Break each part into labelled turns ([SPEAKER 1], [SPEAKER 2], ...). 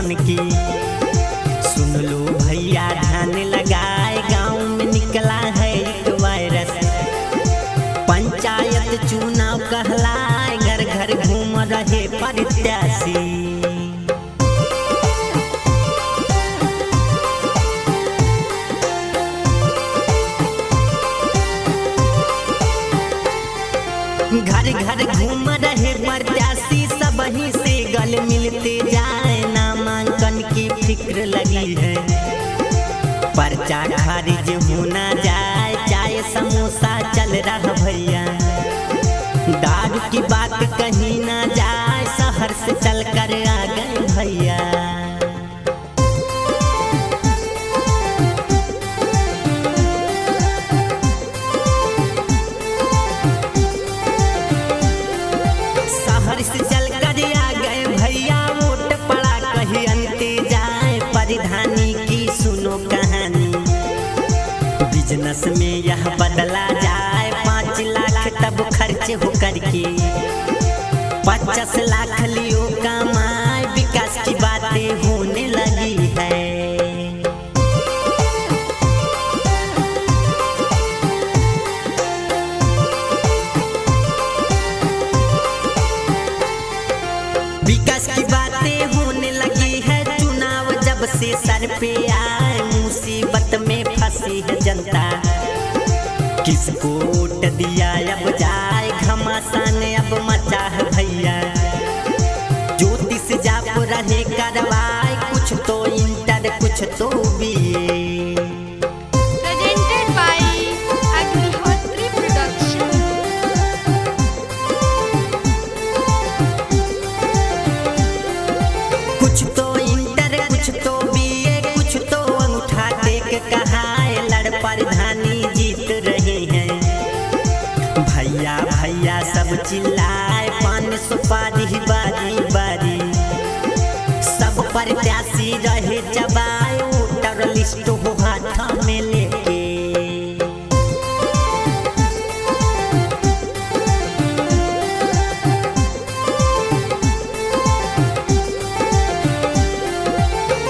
[SPEAKER 1] सन की। सुन लो भैया ध्यान लगाए, गांव में निकला है एक वायरस। पंचायत चुनाव कहलाए, घर घर घूम रहे प्रत्याशी। घर घर घूम रहे प्रत्याशी, सब ही से गल मिलते जाए। नामांकन की फिक्र लगी है, पर्चा खारिज होना जाए। चाय समोसा चल रहा भैया, दारू की बात कहीं ना जाए। शहर से चल कर आ गए भैया। शहर से चल कर आ गए भैया, वोट पड़ा कहीं अंते जाए। परिधानी की सुनो कहानी, बिजनेस में यह बदला जाए। 5 लाख तब खर्च हो करके 50 लाख लियो कमाए। विकास की बातें होने लगी है। विकास की बातें होने लगी है। चुनाव जब से सर पे आए, मुसीबत में फंसी है जनता। किसको वोट दिया अब जाए, घमासान अब मचा है भैया। ज्योतिष जाप रहे करवाए, कुछ तो इंटर कुछ तो BA.
[SPEAKER 2] Presented by Agnihotri Production.
[SPEAKER 1] कुछ तो इंटर कुछ तो बीए, कुछ तो अंगूठा टेक कहाए। लड़ प्रधानी जीत रहे हैं भैया भैया सब चिल्लाए। 5 सुपारी बारी बारी, सब प्रत्याशी रहे चबाए। वोटर लिस्ट हो हाथ में लेके,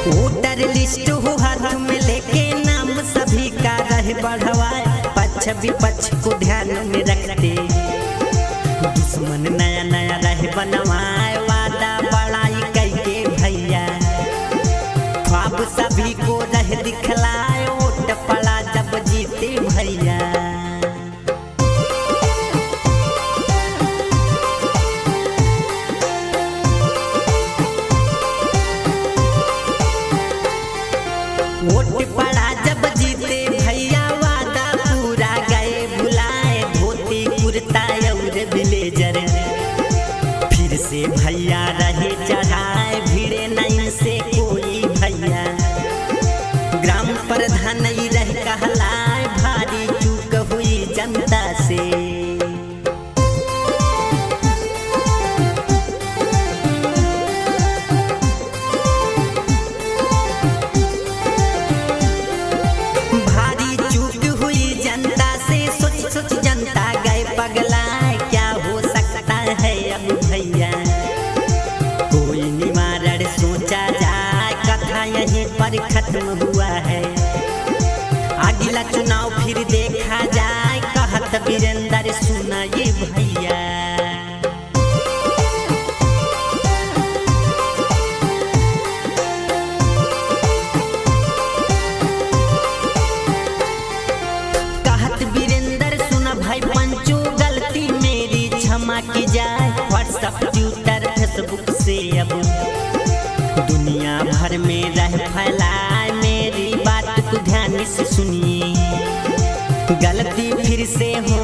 [SPEAKER 1] वोटर लिस्ट हो हाथ में लेके। नाम सभी का रहे बढ़वाए, पक्ष विपक्ष को ध्यान में रखते। दुश्मन नया नया रहे बनवाए, वादा बड़ाई करके भैया। ख्वाब सभी को रहे दिखलाए, वोट पड़ा जब जीते भैया। वोट पड़ा जब जीते भैया, वादा पूरा गए भुलाए। धोती कुर्ता और ब्लेजर फिर से भैया रहे चढ़ाए। भिड़े नहीं से कोई भैया, ग्राम प्रधान ही रह कहलाए। भारी चूक हुई जनता से, जनता गए पगलाए। क्या हो सकता है अब भैया, कोई निवारण सोचा जाए। कथा यहीं पर खत्म हुआ है, अगला चुनाव फिर देखा जाए। कहत वीरेंद्र सुनाइए भैया। क्षमा की जाए, व्हाट्सएप ट्विटर फेसबुक से अब दुनिया भर में रह फैलाए। मेरी बात को ध्यान से सुनिए, गलती फिर से हो